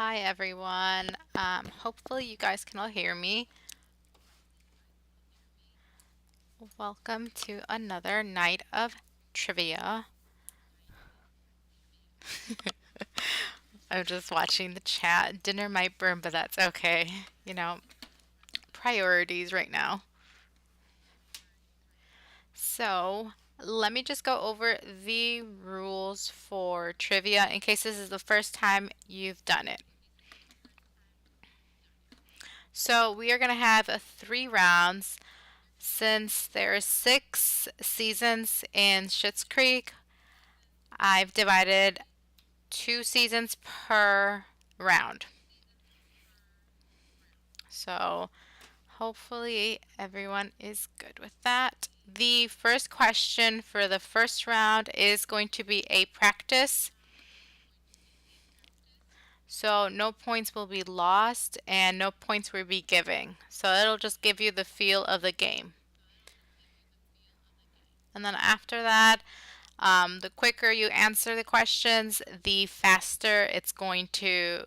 Hi everyone. Hopefully you guys can all hear me. Welcome to another night of trivia. I'm just watching the chat. Dinner might burn, but that's okay. You know, priorities right now. So, let me just go over the rules for trivia in case this is the first time you've done it. So, we are going to have 3 rounds. Since there are 6 seasons in Schitt's Creek, I've divided 2 seasons per round. So hopefully everyone is good with that. The first question for the first round is going to be a practice. So no points will be lost and no points will be given. So it'll just give you the feel of the game. And then after that, the quicker you answer the questions, the faster it's going to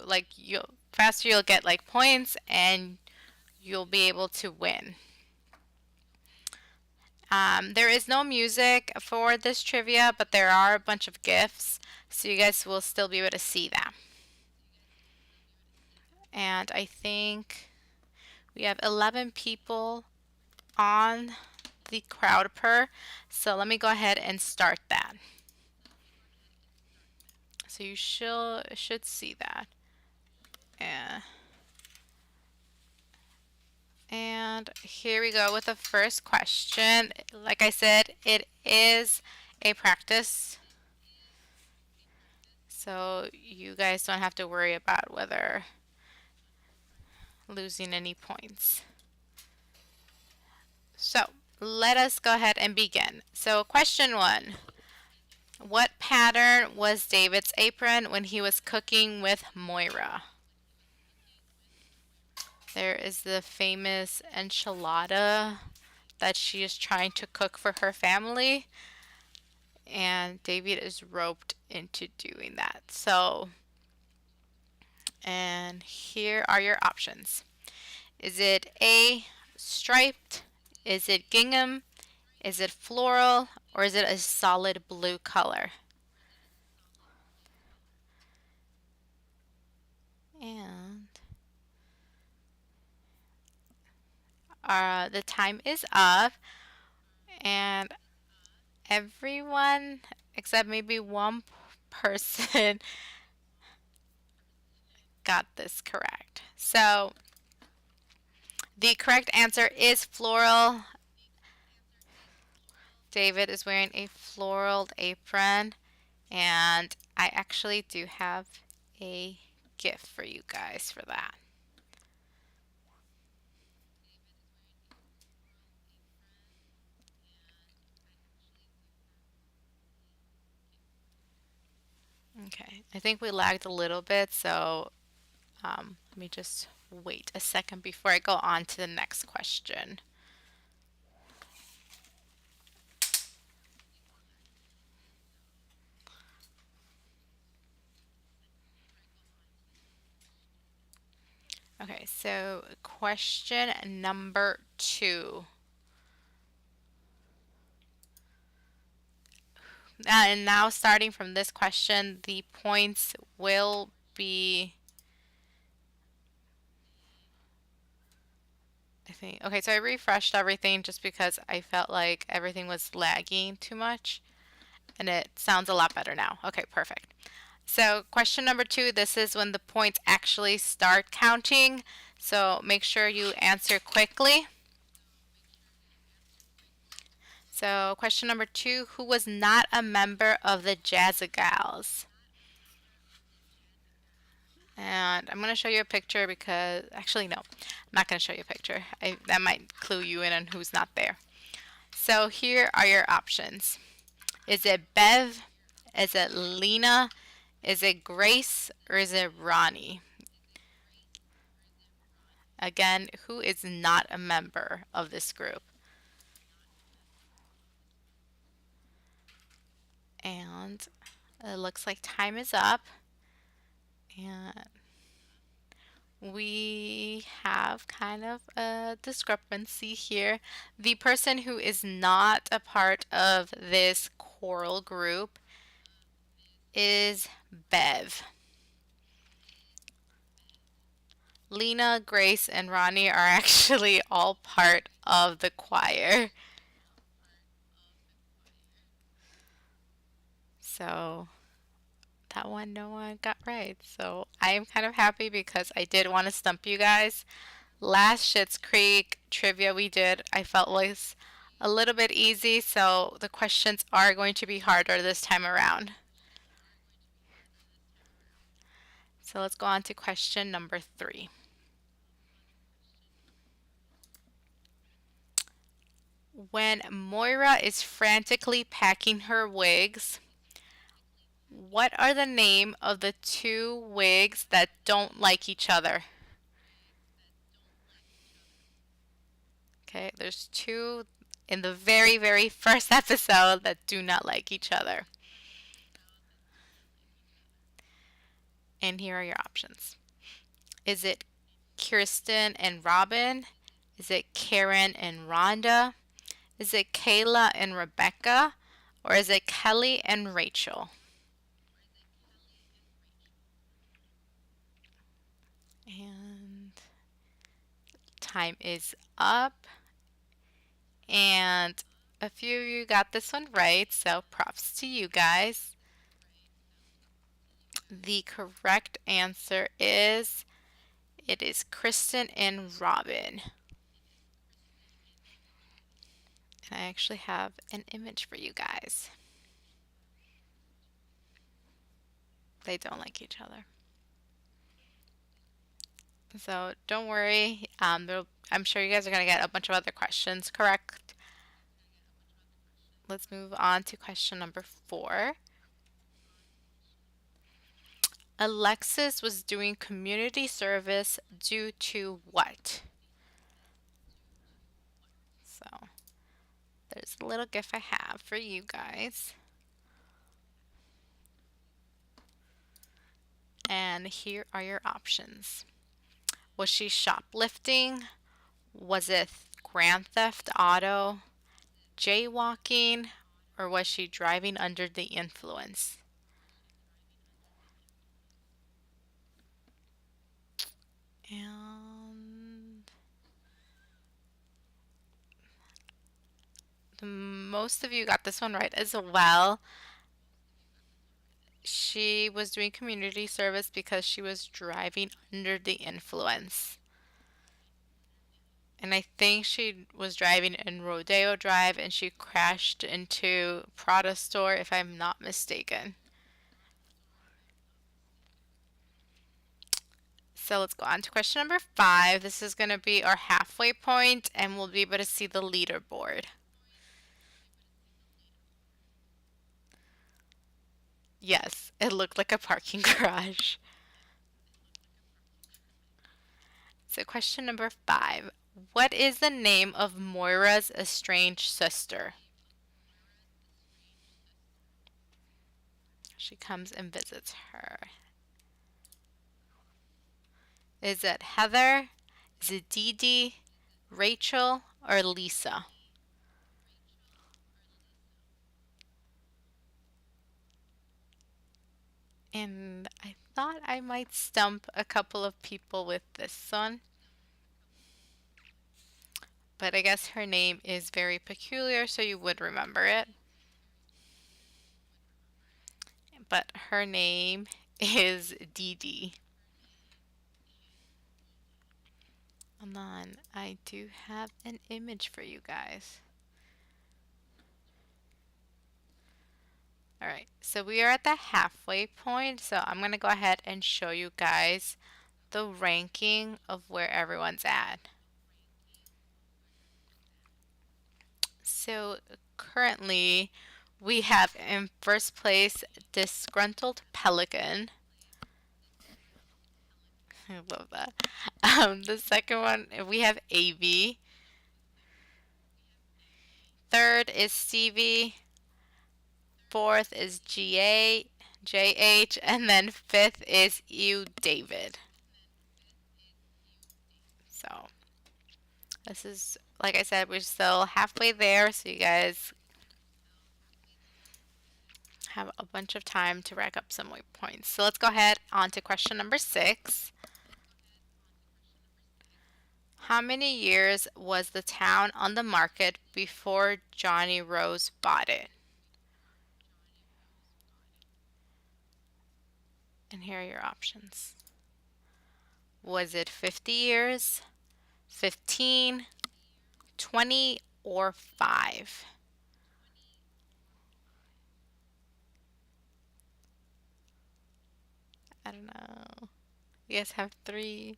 faster you'll get like points and you'll be able to win. There is no music for this trivia, but there are a bunch of GIFs, so you guys will still be able to see them. And I think we have 11 people on the Crowdpurr, so let me go ahead and start that. So you should see that. And here we go with the first question. Like I said, it is a practice. So you guys don't have to worry about whether losing any points. So let us go ahead and begin. So question 1. What pattern was David's apron when he was cooking with Moira? There is the famous enchilada that she is trying to cook for her family, and David is roped into doing that. And here are your options. Is it A, striped? Is it gingham? Is it floral? Or is it a solid blue color? And the time is up. And everyone, except maybe one person, got this correct. So the correct answer is floral. David is wearing a floral apron, and I actually do have a gift for you guys for that. Okay, I think we lagged a little bit, so let me just wait a second before I go on to the next question. Okay, so question number 2. And now starting from this question, the points will be, I think, okay, so I refreshed everything just because I felt like everything was lagging too much, and it sounds a lot better now. Okay, perfect. So question number 2, this is when the points actually start counting. So make sure you answer quickly. So question number 2, who was not a member of the Jazzagals? And I'm going to show you a picture because, actually no, I'm not going to show you a picture. That might clue you in on who's not there. So here are your options. Is it Bev? Is it Lena? Is it Grace? Or is it Ronnie? Again, who is not a member of this group? And it looks like time is up. And we have kind of a discrepancy here. The person who is not a part of this choral group is Bev. Lena, Grace, and Ronnie are actually all part of the choir. So that one no one got right. So I am kind of happy because I did want to stump you guys. Last Schitt's Creek trivia we did, I felt was a little bit easy, so the questions are going to be harder this time around. So let's go on to question number 3. When Moira is frantically packing her wigs, what are the name of the two wigs that don't like each other? Okay, there's two in the very, very first episode that do not like each other. And here are your options. Is it Kirsten and Robin? Is it Karen and Rhonda? Is it Kayla and Rebecca? Or is it Kelly and Rachel? And time is up. And a few of you got this one right, so props to you guys. The correct answer is it is Kristen and Robin. And I actually have an image for you guys. They don't like each other. So don't worry. I'm sure you guys are going to get a bunch of other questions correct. Let's move on to question number 4. Alexis was doing community service due to what? So there's a little gift I have for you guys. And here are your options. Was she shoplifting? Was it grand theft auto, jaywalking, or was she driving under the influence? And most of you got this one right as well. She was doing community service because she was driving under the influence. And I think she was driving in Rodeo Drive and she crashed into Prada store, if I'm not mistaken. So let's go on to question number 5. This is going to be our halfway point and we'll be able to see the leaderboard. Yes, it looked like a parking garage. So question number 5. What is the name of Moira's estranged sister? She comes and visits her. Is it Heather? Is it Dee Dee, Rachel, or Lisa? And I thought I might stump a couple of people with this one. But I guess her name is very peculiar, so you would remember it. But her name is Dee Dee. Hold on, I do have an image for you guys. Alright, so we are at the halfway point, so I'm going to go ahead and show you guys the ranking of where everyone's at. So currently we have in first place Disgruntled Pelican. I love that. The second one we have AV. Third is Stevie. Fourth is JH, and then fifth is you, David. This is, like I said, we're still halfway there, so you guys have a bunch of time to rack up some weight points. So let's go ahead on to question number 6. How many years was the town on the market before Johnny Rose bought it? And here are your options. Was it 50 years, 15, 20, or 5? I don't know. You guys have 3,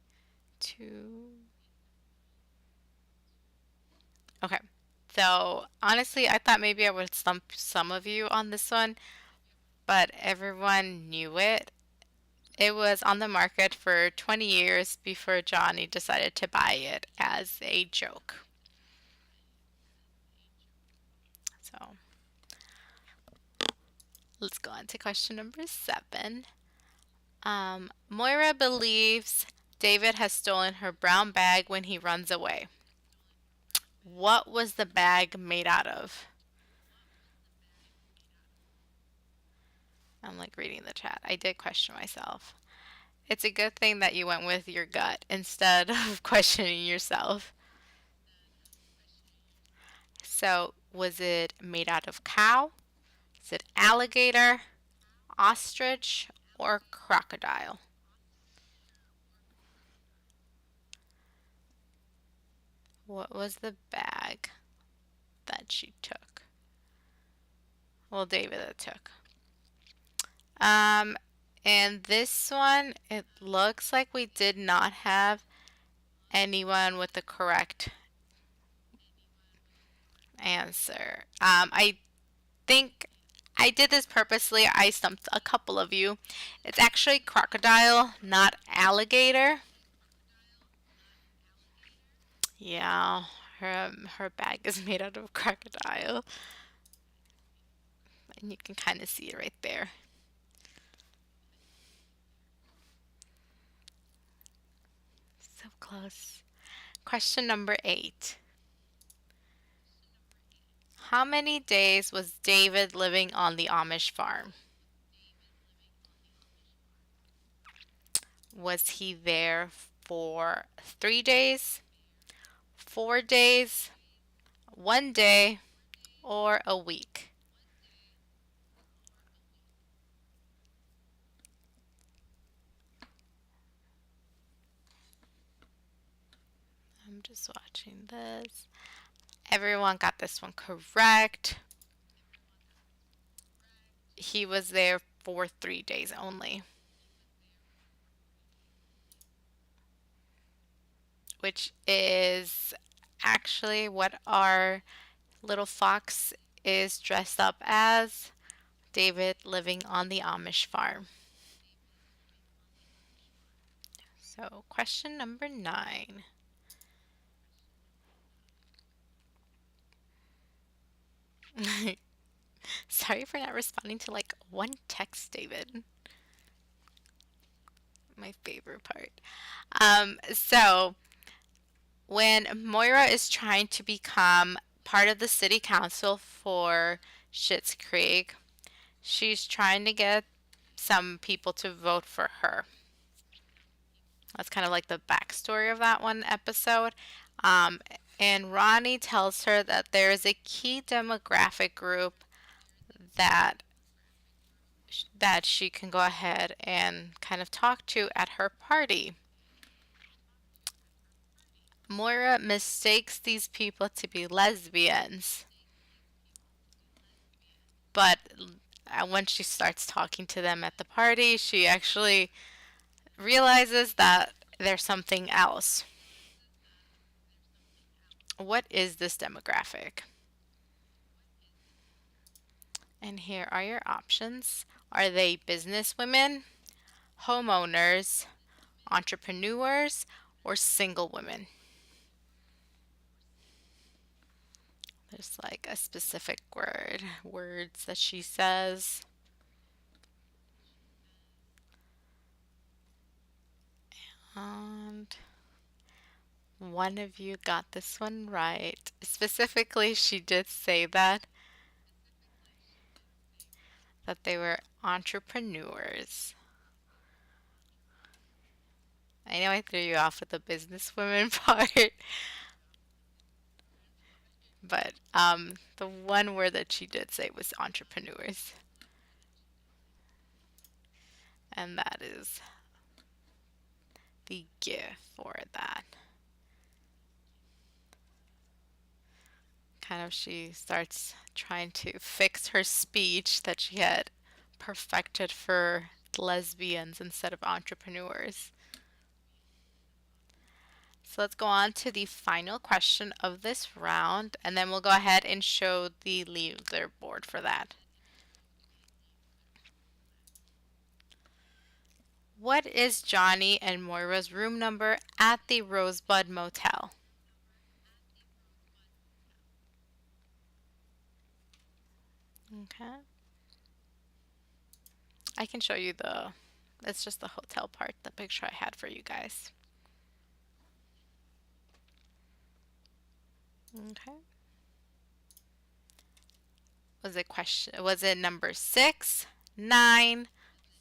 2. Okay. So honestly, I thought maybe I would stump some of you on this one, but everyone knew it. It was on the market for 20 years before Johnny decided to buy it as a joke. So let's go on to question number 7. Moira believes David has stolen her brown bag when he runs away. What was the bag made out of? I'm like reading the chat. I did question myself. It's a good thing that you went with your gut instead of questioning yourself. So, was it made out of cow? Is it alligator, ostrich, or crocodile? What was the bag that she took? Well, David took. Um, and this one, it looks like we did not have anyone with the correct answer. I think I did this purposely. I stumped a couple of you. It's actually crocodile, not alligator. Yeah, her bag is made out of crocodile, and you can kind of see it right there. So close. Question number 8. How many days was David living on the Amish farm? Was he there for 3 days, 4 days, 1 day, or a week? I'm just watching this. Everyone got this one correct. He was there for 3 days only, which is actually what our little fox is dressed up as. David living on the Amish farm. So, question number 9. Sorry for not responding to like one text, David. My favorite part. So when Moira is trying to become part of the city council for Schitt's Creek, she's trying to get some people to vote for her. That's kind of like the backstory of that one episode. Um, and Ronnie tells her that there is a key demographic group that she can go ahead and kind of talk to at her party. Moira mistakes these people to be lesbians, but when she starts talking to them at the party, she actually realizes that there's something else. What is this demographic? And here are your options. Are they business women, homeowners, entrepreneurs, or single women? There's like a specific words that she says. And One of you got this one right. Specifically, she did say that they were entrepreneurs. I know I threw you off with the businesswoman part, but the one word that she did say was entrepreneurs. And that is the gift for that. Kind of she starts trying to fix her speech that she had perfected for lesbians instead of entrepreneurs. So let's go on to the final question of this round, and then we'll go ahead and show the leaderboard for that. What is Johnny and Moira's room number at the Rosebud Motel? Okay. I can show you it's just the hotel part, the picture I had for you guys. Okay. Was it number 6, 9,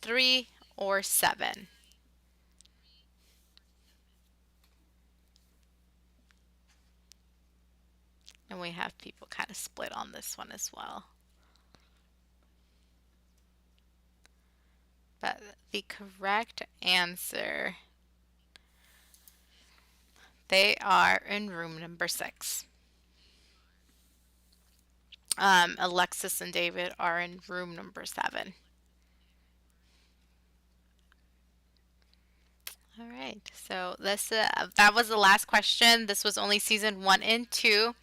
3, or 7? And we have people kind of split on this one as well. But the correct answer, they are in room number 6. Alexis and David are in room number 7. All right, so that was the last question. This was only season 1 and 2.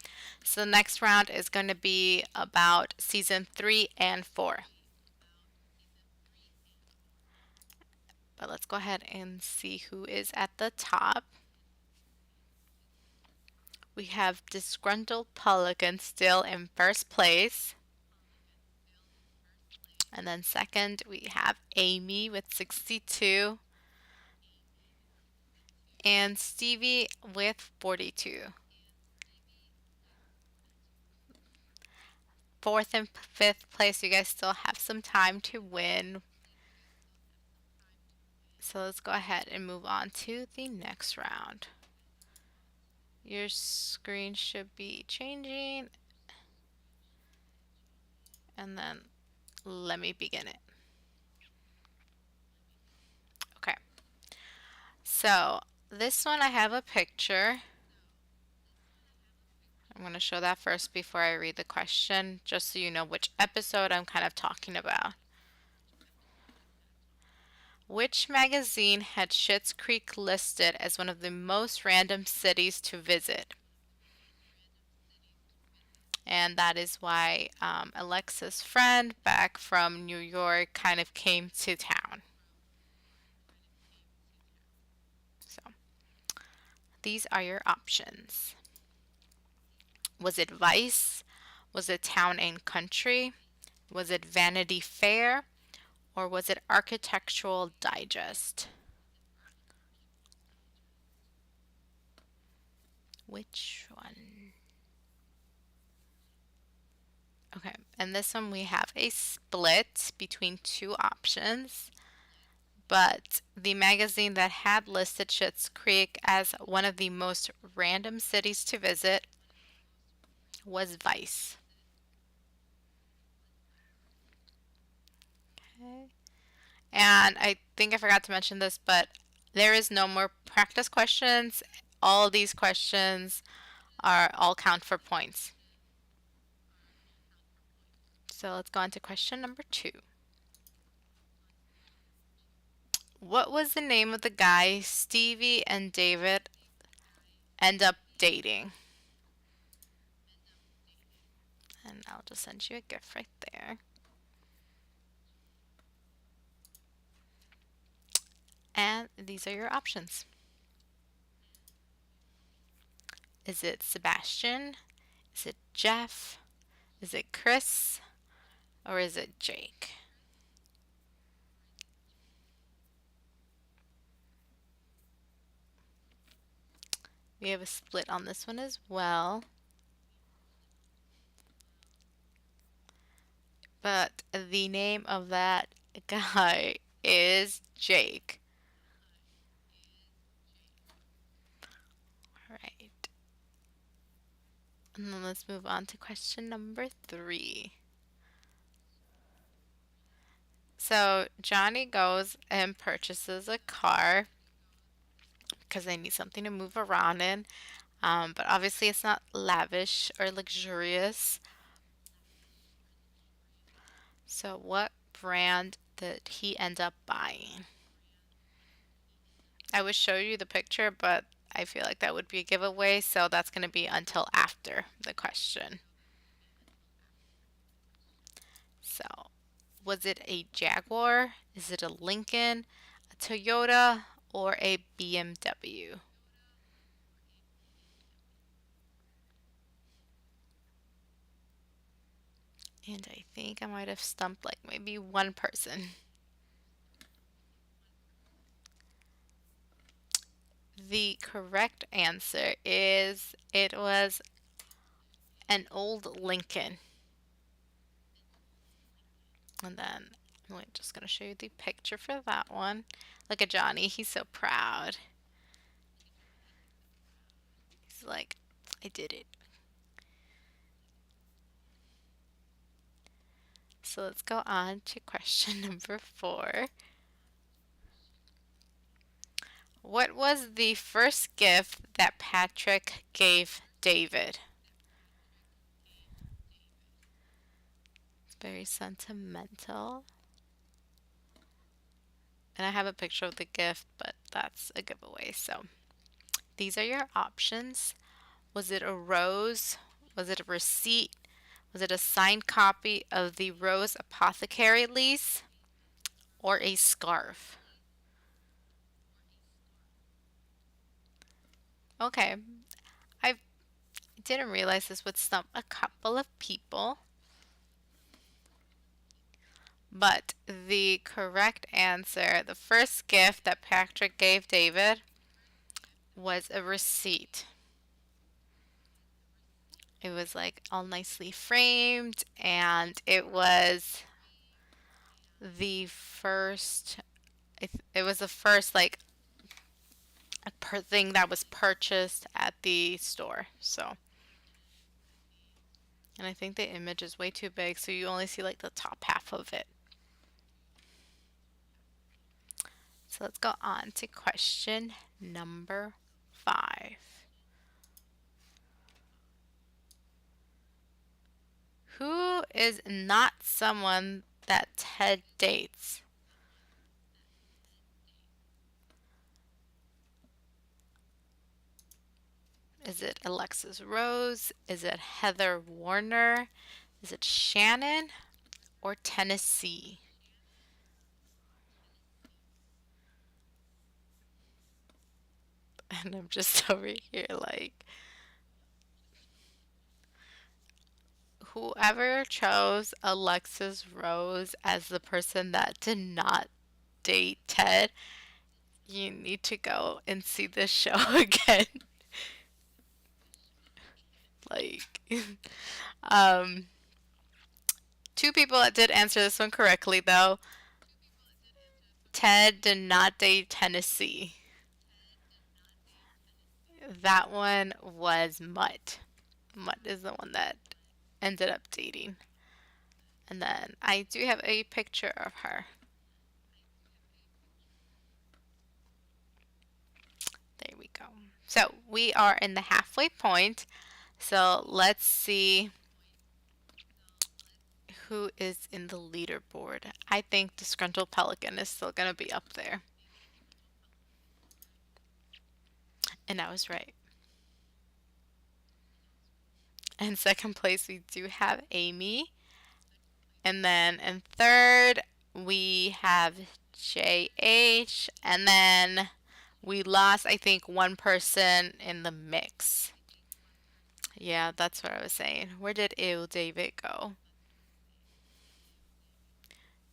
So the next round is going to be about season 3 and 4. But let's go ahead and see who is at the top. We have Disgruntled Pelican still in first place. And then second, we have Amy with 62. And Stevie with 42. Fourth and fifth place, you guys still have some time to win. So let's go ahead and move on to the next round. Your screen should be changing. And then let me begin it. Okay. So this one I have a picture. I'm going to show that first before I read the question, just so you know which episode I'm kind of talking about. Which magazine had Schitt's Creek listed as one of the most random cities to visit? And that is why Alexis' friend back from New York kind of came to town. So these are your options. Was it Vice? Was it Town and Country? Was it Vanity Fair? Or was it Architectural Digest? Which one? Okay, and this one we have a split between two options, but the magazine that had listed Schitt's Creek as one of the most random cities to visit was Vice. Okay. And I think I forgot to mention this, but there is no more practice questions. All these questions are all count for points. So let's go on to question number 2. What was the name of the guy Stevie and David end up dating? And I'll just send you a gift right there. And these are your options. Is it Sebastian? Is it Jeff? Is it Chris? Or is it Jake? We have a split on this one as well. But the name of that guy is Jake. All right. And then let's move on to question number 3. So Johnny goes and purchases a car because they need something to move around in. But obviously it's not lavish or luxurious. So what brand did he end up buying? I would show you the picture, but I feel like that would be a giveaway, so that's going to be until after the question. So, was it a Jaguar? Is it a Lincoln, a Toyota, or a BMW? And I think I might have stumped like maybe one person. The correct answer is it was an old Lincoln. And then I'm just going to show you the picture for that one. Look at Johnny. He's so proud. He's like, I did it. So let's go on to question number 4. What was the first gift that Patrick gave David? It's very sentimental. And I have a picture of the gift, but that's a giveaway. So these are your options. Was it a rose? Was it a receipt? Was it a signed copy of the Rose Apothecary lease? Or a scarf? Okay, I didn't realize this would stump a couple of people. But the correct answer, the first gift that Patrick gave David was a receipt. It was like all nicely framed, and it was the first, it was the first like thing that was purchased at the store. So, and I think the image is way too big, so you only see like the top half of it. So let's go on to question number 5. Who is not someone that Ted dates? Is it Alexis Rose? Is it Heather Warner? Is it Shannon or Tennessee? And I'm just over here like, whoever chose Alexis Rose as the person that did not date Ted, you need to go and see this show again. Like, um, 2 people that did answer this one correctly though. Ted did not date Tennessee. That one was Mutt. Mutt is the one that ended up dating. And then I do have a picture of her. There we go. So we are in the halfway point. So let's see who is in the leaderboard. I think Disgruntled Pelican is still going to be up there. And I was right. In second place, we do have Amy. And then in third, we have JH. And then we lost, I think, one person in the mix. Yeah, that's what I was saying. Where did Ew David go?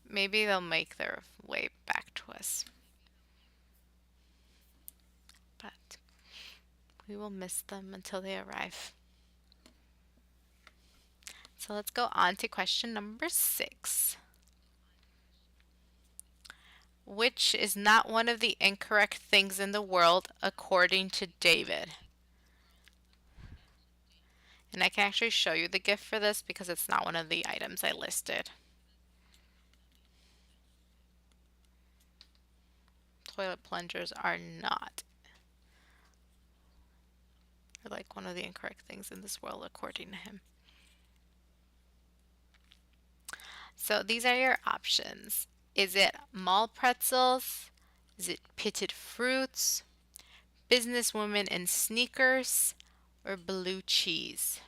Maybe they'll make their way back to us. But We will miss them until they arrive. So let's go on to question number 6. Which is not one of the incorrect things in the world according to David? And I can actually show you the gift for this because it's not one of the items I listed. Toilet plungers are not. They're like one of the incorrect things in this world according to him. So these are your options. Is it mall pretzels? Is it pitted fruits? Businesswoman in sneakers? Or blue cheese?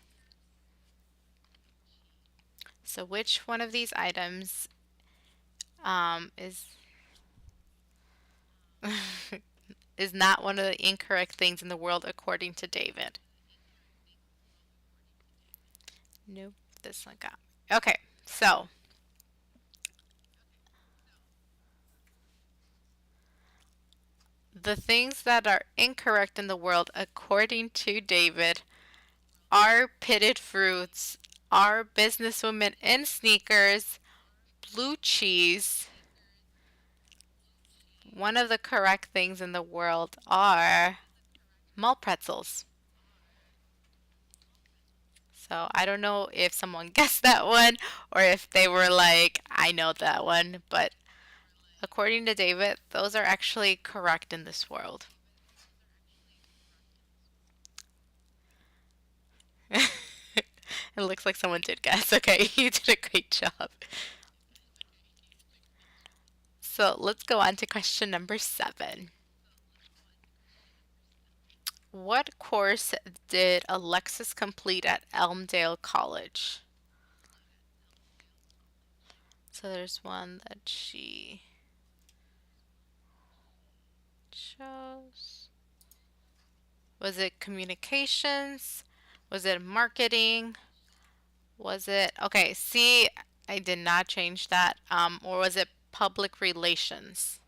So which one of these items is is not one of the incorrect things in the world according to David? Nope, this one got me. Okay, so the things that are incorrect in the world according to David are pitted fruits, are businesswomen in sneakers, blue cheese. One of the correct things in the world are mall pretzels. So I don't know if someone guessed that one or if they were like, I know that one, but according to David, those are actually correct in this world. It looks like someone did guess. Okay, you did a great job. So let's go on to question number 7. What course did Alexis complete at Elmdale College? So there's one that she chose. Was it communications? Was it marketing? Was it, okay, see, I did not change that. Or was it public relations?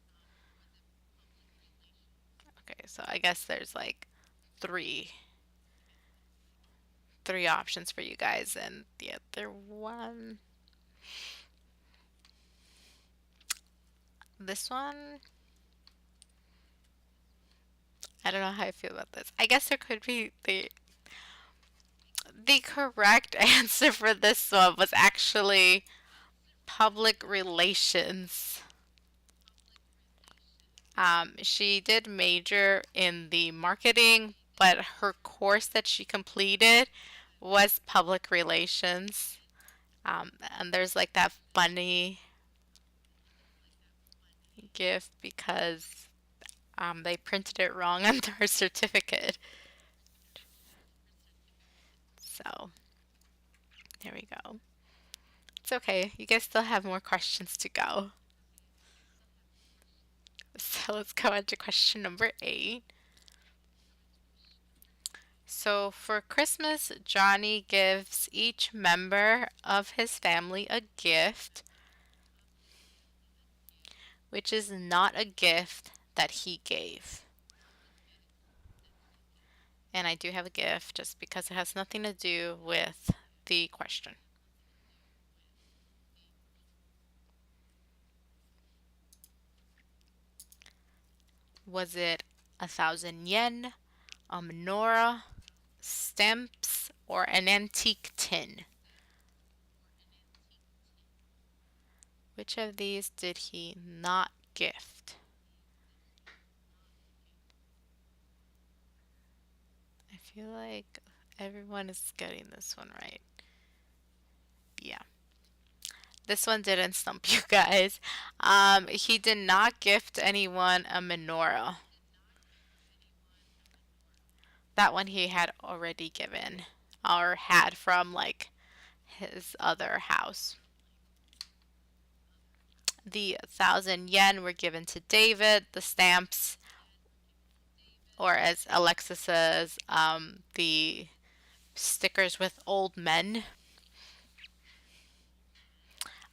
Okay, so I guess there's like three options for you guys, and the other one, this one, I don't know how I feel about this. I guess there could be the correct answer for this one was actually public relations. She did major in the marketing, but her course that she completed was public relations. And there's like that funny gift because they printed it wrong on her certificate. So there we go. It's okay. You guys still have more questions to go. So let's go on to question number 8. So for Christmas, Johnny gives each member of his family a gift, which is not a gift that he gave. And I do have a gift just because it has nothing to do with the question. Was it 1,000 yen, a menorah, stamps, or an antique tin? Which of these did he not gift? I feel like everyone is getting this one right. Yeah. This one didn't stump you guys. He did not gift anyone a menorah. That one he had already given or had from like his other house. The 1,000 yen were given to David. The stamps, or as Alexis says, the stickers with old men,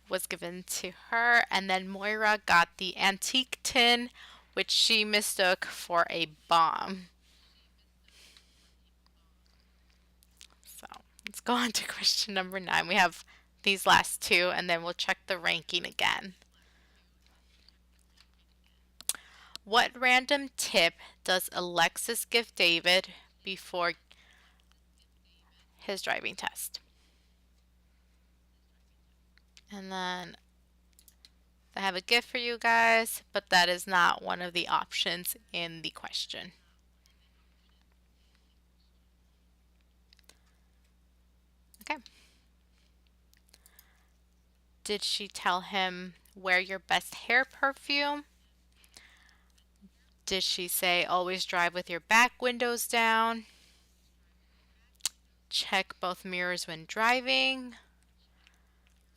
was given to her. And then Moira got the antique tin, which she mistook for a bomb. go on to question number 9. We have these last two, and then we'll check the ranking again. What random tip does Alexis give David before his driving test? And then I have a gift for you guys, but that is not one of the options in the question. Okay. Did she tell him, wear your best hair perfume? Did she say, always drive with your back windows down? Check both mirrors when driving?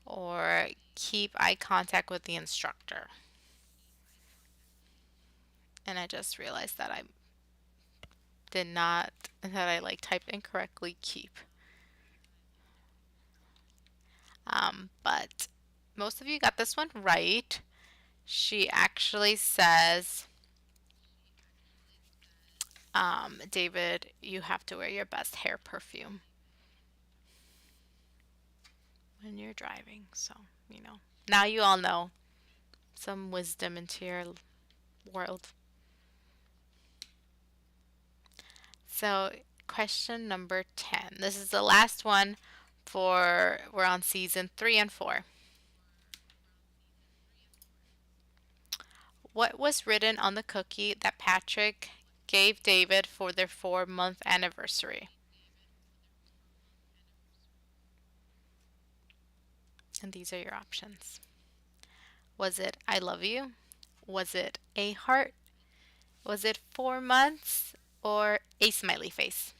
Or keep eye contact with the instructor? And I just realized that I typed incorrectly keep. But most of you got this one right. She actually says, David, you have to wear your best hair perfume when you're driving. So, now you all know some wisdom into your world. So, question number 10. This is the last one we're on season 3 and 4. What was written on the cookie that Patrick gave David for their 4-month anniversary? And these are your options. Was it I love you? Was it a heart? Was it 4 months? Or a smiley face?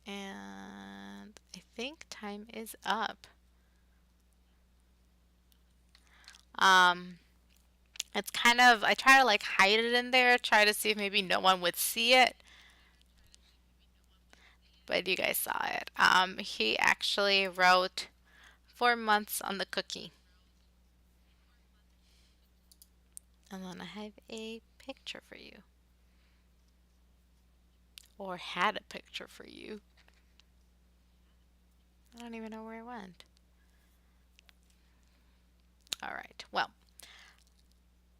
And I think time is up. It's kind of, I try to like hide it in there, try to see if maybe no one would see it. But you guys saw it. He actually wrote 4 months on the cookie. And then I have a picture for you. Or had a picture for you. I don't even know where it went. Alright, well,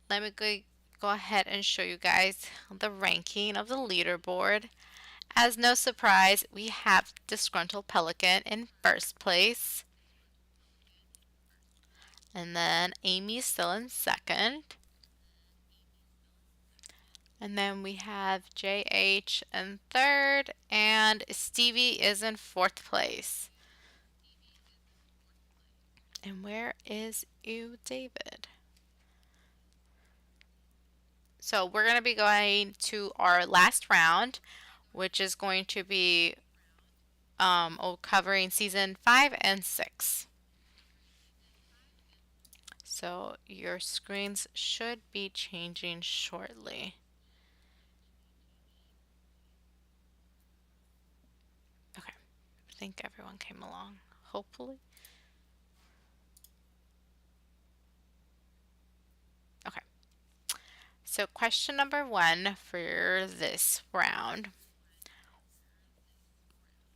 let me go ahead and show you guys the ranking of the leaderboard. As no surprise, we have Disgruntled Pelican in first place. And then Amy's still in second. And then we have JH in third, and Stevie is in fourth place. And where is you, David? So we're going to be going to our last round, which is going to be covering season 5 and 6. So your screens should be changing shortly. Okay, I think everyone came along, hopefully. Okay, so question number 1 for this round.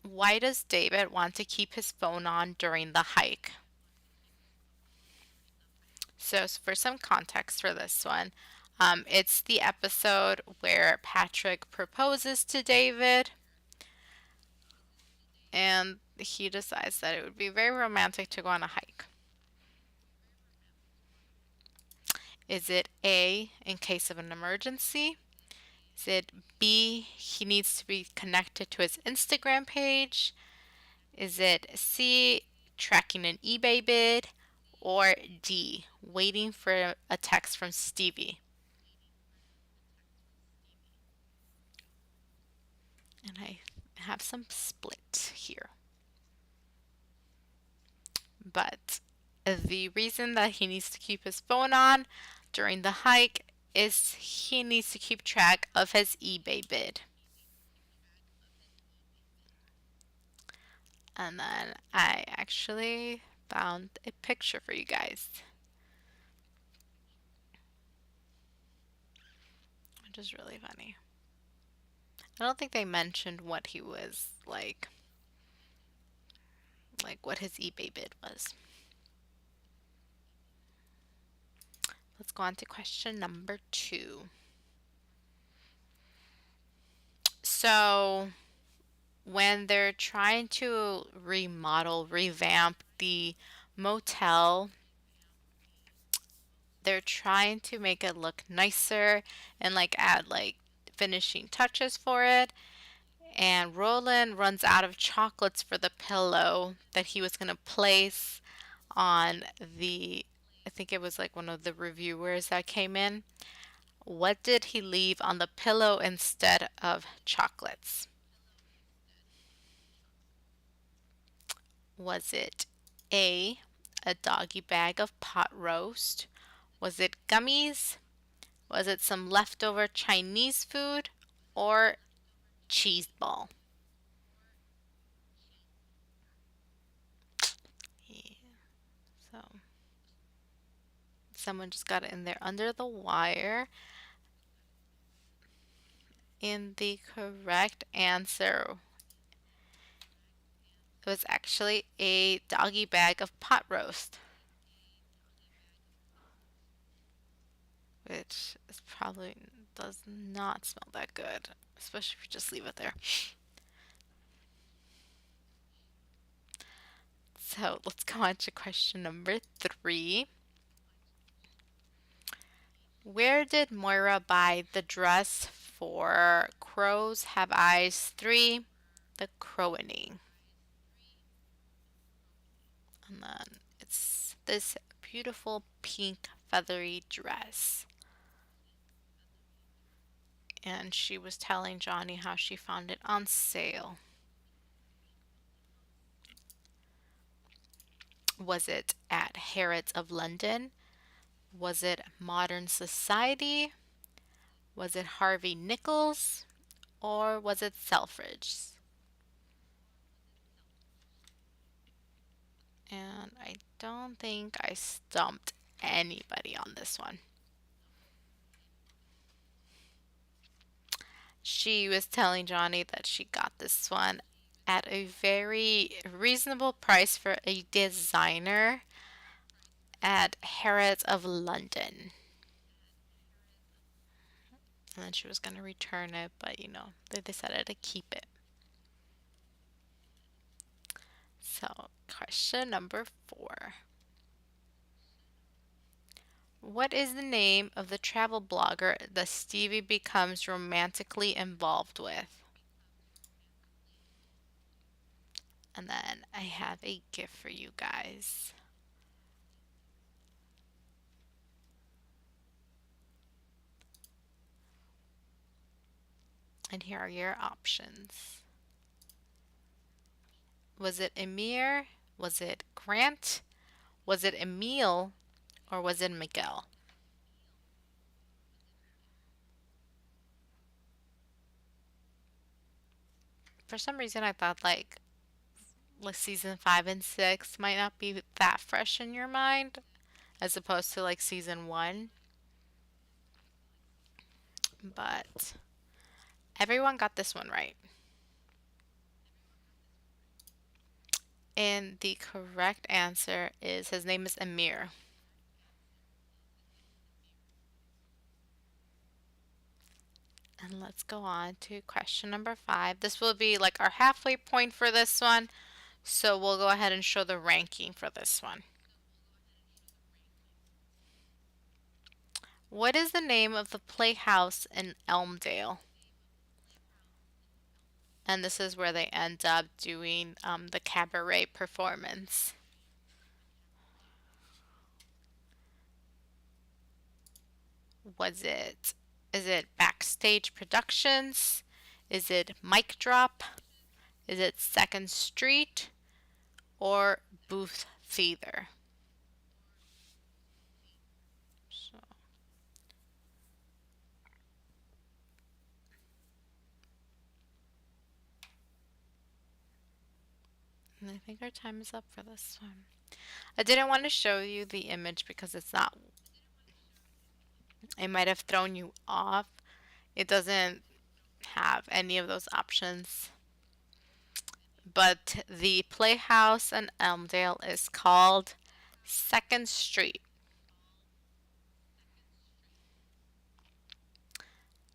Why does David want to keep his phone on during the hike? So for some context for this one, it's the episode where Patrick proposes to David, and he decides that it would be very romantic to go on a hike. Is it A, in case of an emergency? Is it B, he needs to be connected to his Instagram page? Is it C, tracking an eBay bid? Or D, waiting for a text from Stevie? And I have some split here. But the reason that he needs to keep his phone on during the hike is he needs to keep track of his eBay bid. And then I actually found a picture for you guys. which is really funny. I don't think they mentioned what he was like what his eBay bid was. Let's go on to question number 2. So, when they're trying to revamp the motel, they're trying to make it look nicer and like add like finishing touches for it. And Roland runs out of chocolates for the pillow that he was going to place on I think it was like one of the reviewers that came in. What did he leave on the pillow instead of chocolates? Was it a doggy bag of pot roast? Was it gummies? Was it some leftover Chinese food? Or cheese ball? Yeah. So someone just got it in there under the wire. And the correct answer was actually a doggy bag of pot roast, which is probably does not smell that good, especially if you just leave it there. So let's go on to question number 3. Where did Moira buy the dress for Crows Have Eyes 3, The Crowing? And then it's this beautiful pink feathery dress. And she was telling Johnny how she found it on sale. Was it at Harrods of London? Was it Modern Society? Was it Harvey Nichols? Or was it Selfridges? And I don't think I stumped anybody on this one. She was telling Johnny that she got this one at a very reasonable price for a designer at Harrods of London. And then she was going to return it, but they decided to keep it. So, question number 4. What is the name of the travel blogger that Stevie becomes romantically involved with? And then I have a gift for you guys. And here are your options. Was it Emir? Was it Grant? Was it Emil? Or was it Miguel? For some reason, I thought like season 5 and 6 might not be that fresh in your mind as opposed to like season 1. But everyone got this one right. And the correct answer is his name is Amir. And let's go on to question number 5. This will be like our halfway point for this one. So we'll go ahead and show the ranking for this one. What is the name of the Playhouse in Elmdale? And this is where they end up doing the cabaret performance. Is it Backstage Productions? Is it Mic Drop? Is it Second Street? Or Booth Theater? So. And I think our time is up for this one. I didn't want to show you the image because it might have thrown you off It doesn't have any of those options. But the Playhouse in Elmdale is called 2nd Street.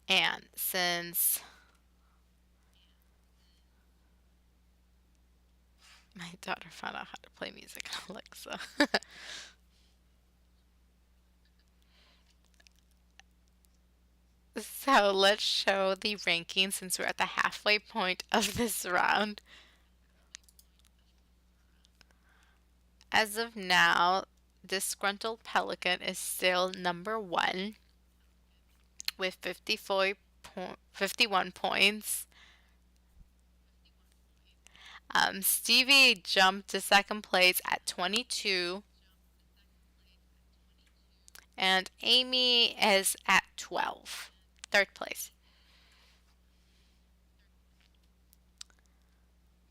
And since my daughter found out how to play music on Alexa. So let's show the ranking since we're at the halfway point of this round. As of now, Disgruntled Pelican is still number 1 with 51 points. Stevie jumped to 2nd place at 22. And Amy is at 12, 3rd place.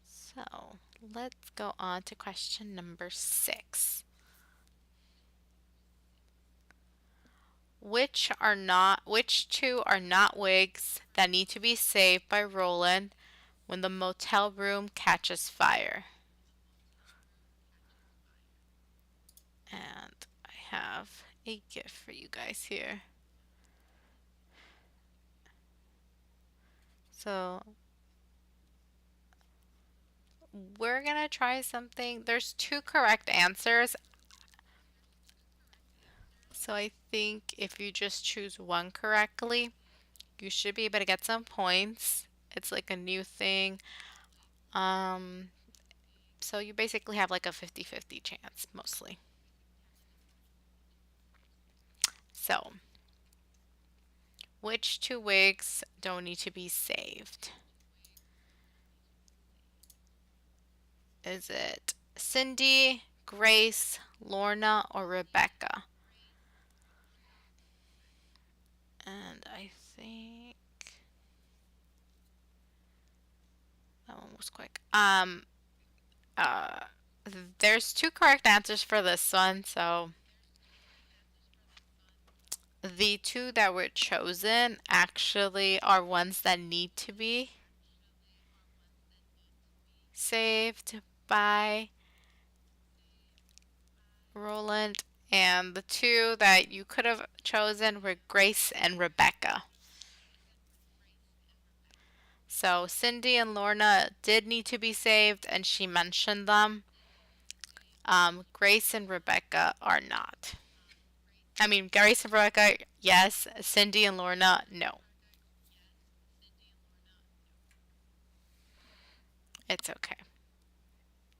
So let's go on to question number 6. Which two are not wigs that need to be saved by Roland when the motel room catches fire? And I have a gift for you guys here. So we're gonna try something. There's 2 correct answers. So I think if you just choose one correctly, you should be able to get some points. It's like a new thing. So you basically have like a 50-50 chance, mostly. So, which 2 wigs don't need to be saved? Is it Cindy, Grace, Lorna, or Rebecca? And I think that one was quick. Uh, there's 2 correct answers for this one, so the 2 that were chosen actually are ones that need to be saved by Roland, and the 2 that you could have chosen were Grace and Rebecca. So Cindy and Lorna did need to be saved, and she mentioned them. Grace and Rebecca are not. I mean, Grace and Rebecca, yes. Cindy and Lorna, no. It's okay.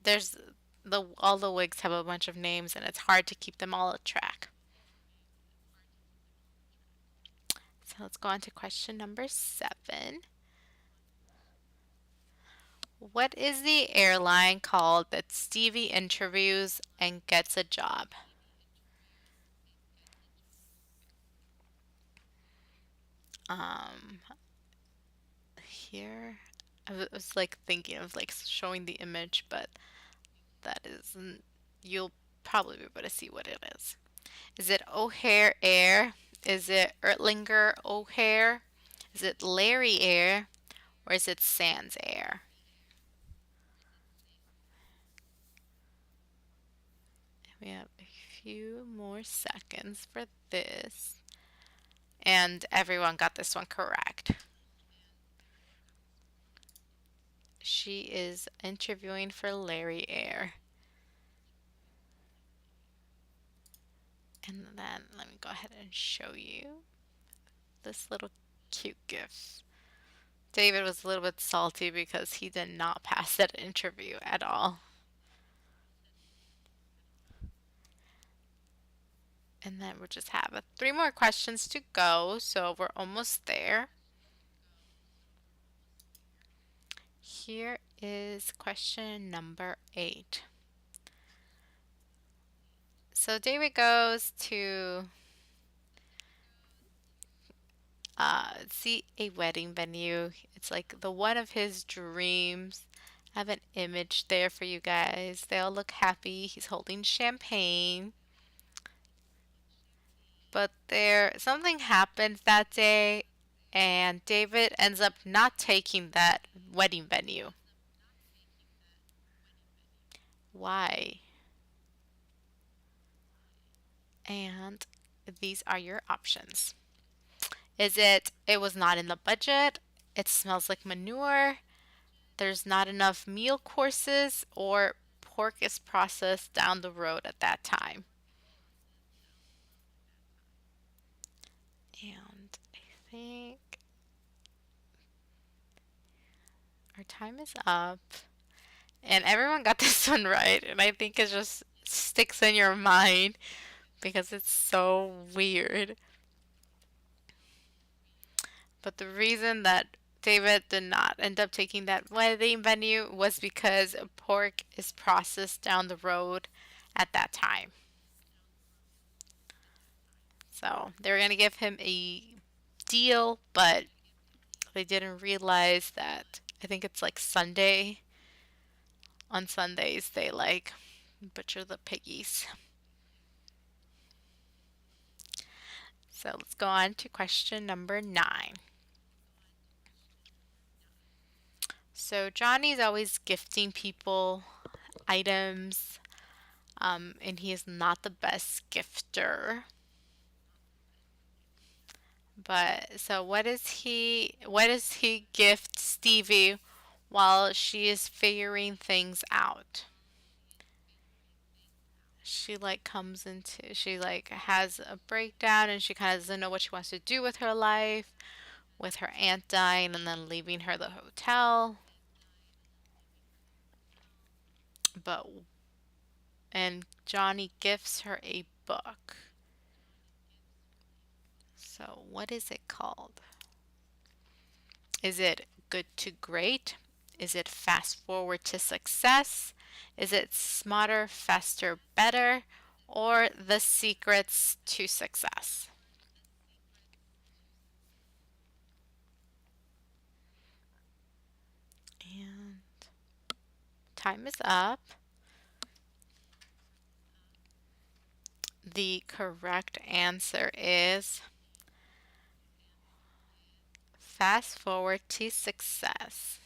There's all the wigs have a bunch of names, and it's hard to keep them all on track. So let's go on to question number 7. What is the airline called that Stevie interviews and gets a job? Um, Here, I was like thinking of like showing the image, but that isn't, you'll probably be able to see what it is. Is it O'Hare Air? Is it Ertlinger O'Hare? Is it Larry Air? Or is it Sands Air? We have a few more seconds for this. And everyone got this one correct. She is interviewing for Larry Air. And then let me go ahead and show you this little cute gift. David was a little bit salty because he did not pass that interview at all. And then we'll just have 3 more questions to go, so we're almost there. Here is question number 8. So David goes to see a wedding venue. It's like the one of his dreams. I have an image there for you guys. They all look happy. He's holding champagne. But something happened that day and David ends up not taking that wedding venue. Why? And these are your options. Is it was not in the budget, it smells like manure, there's not enough meal courses, or pork is processed down the road at that time? And I think our time is up. And everyone got this one right. And I think it just sticks in your mind because it's so weird. But the reason that David did not end up taking that wedding venue was because pork is processed down the road at that time. So they were going to give him a deal, but they didn't realize that I think it's like Sunday. On Sundays, they like butcher the piggies. So let's go on to question number 9. So Johnny's always gifting people items, and he is not the best gifter. But so what does he gift Stevie while she is figuring things out? She has a breakdown and she kind of doesn't know what she wants to do with her life, with her aunt dying and then leaving her the hotel. But and Johnny gifts her a book. So what is it called? Is it Good to Great? Is it Fast Forward to Success? Is it Smarter, Faster, Better? Or The Secrets to Success? And time is up. The correct answer is Fast Forward to Success.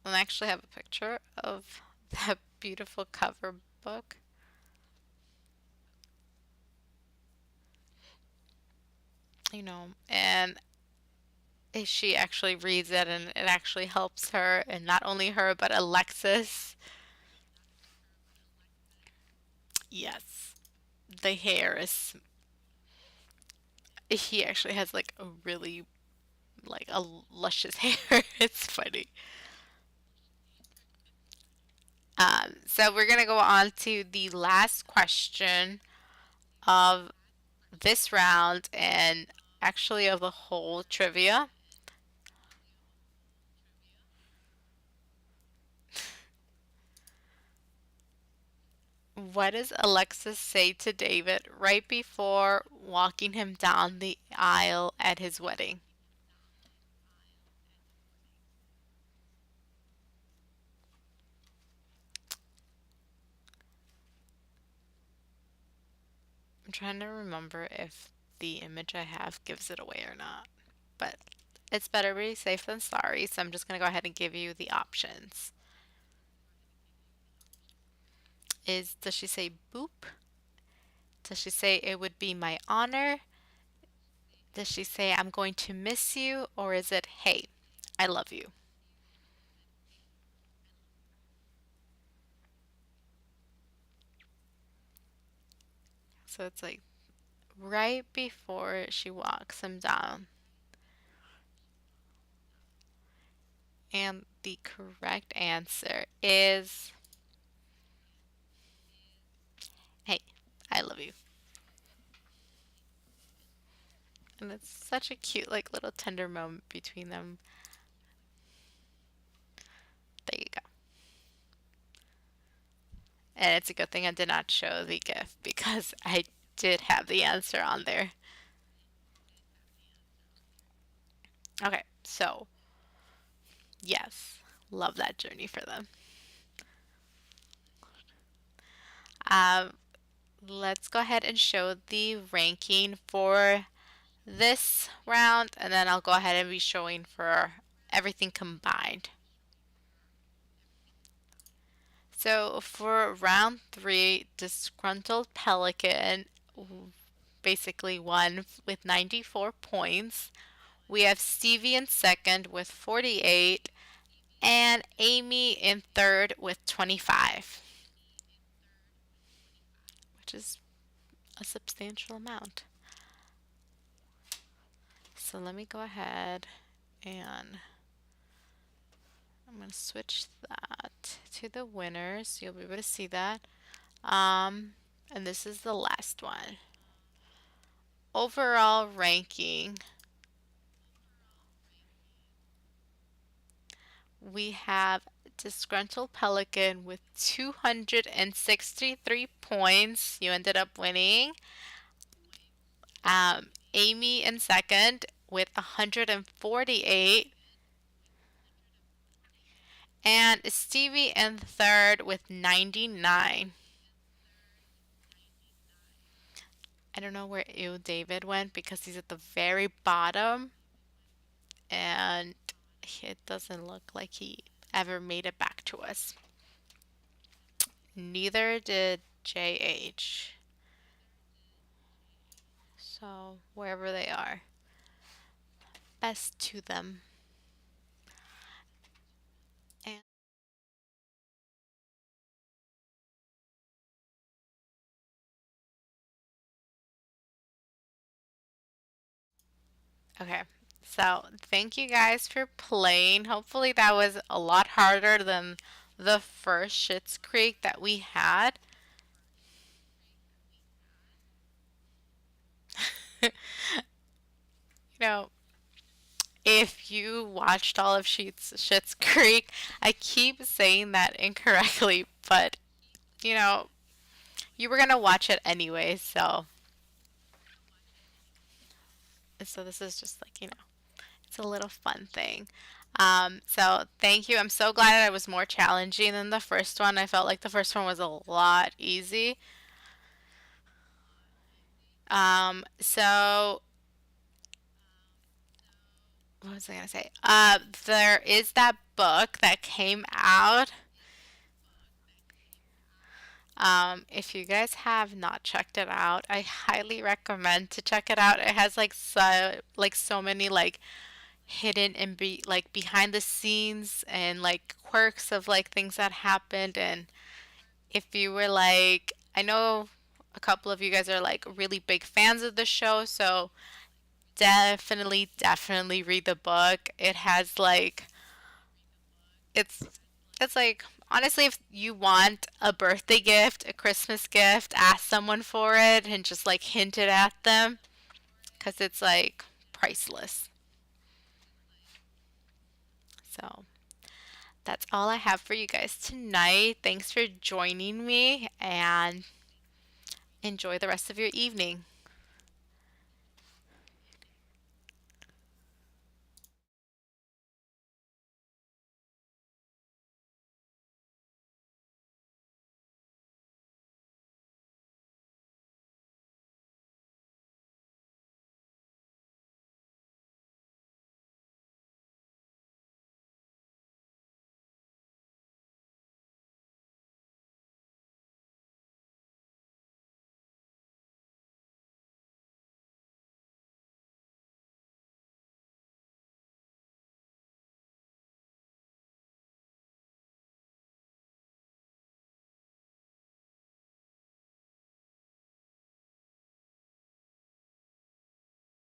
And I actually have a picture of that beautiful cover book. And she actually reads it and it actually helps her, and not only her, but Alexis. Yes, the hair is, he actually has like a really, like a luscious hair. It's funny. So we're gonna go on to the last question of this round and actually of the whole trivia. What does Alexis say to David right before walking him down the aisle at his wedding? I'm trying to remember if the image I have gives it away or not. But it's better be safe than sorry, so I'm just going to go ahead and give you the options. Does she say boop? Does she say it would be my honor? Does she say I'm going to miss you? Or is it hey, I love you? So it's like right before she walks him down. And the correct answer is hey, I love you. And it's such a cute, like, little tender moment between them. There you go. And it's a good thing I did not show the gift because I did have the answer on there. Okay, so yes, love that journey for them. Um, let's go ahead and show the ranking for this round, and then I'll go ahead and be showing for everything combined. So for round 3, Disgruntled Pelican basically won with 94 points. We have Stevie in second with 48, and Amy in third with 25, which is a substantial amount. So let me go ahead and I'm going to switch that to the winners. You'll be able to see that. And this is the last one. Overall ranking, we have Disgruntled Pelican with 263 points. You ended up winning. Amy in second with 148. And Stevie in third with 99. I don't know where Ew David went because he's at the very bottom. And it doesn't look like he ever made it back to us. Neither did JH. So, wherever they are, best to them. And okay, so thank you guys for playing. Hopefully, that was a lot harder than the first Schitt's Creek that we had. You know, if you watched all of Schitt's Creek, I keep saying that incorrectly, but you know, you were gonna watch it anyway, so this is just like, it's a little fun thing. So thank you. I'm so glad it was more challenging than the first one. I felt like the first one was a lot easy. So what was I gonna say? There is that book that came out. If you guys have not checked it out, I highly recommend to check it out. It has so many like hidden and behind the scenes and like quirks of like things that happened. And if you were like, I know a couple of you guys are like really big fans of the show, so definitely read the book. It has like it's it's like honestly, if you want a birthday gift, a Christmas gift, ask someone for it and just like hint it at them because it's like priceless. So that's all I have for you guys tonight. Thanks for joining me and enjoy the rest of your evening.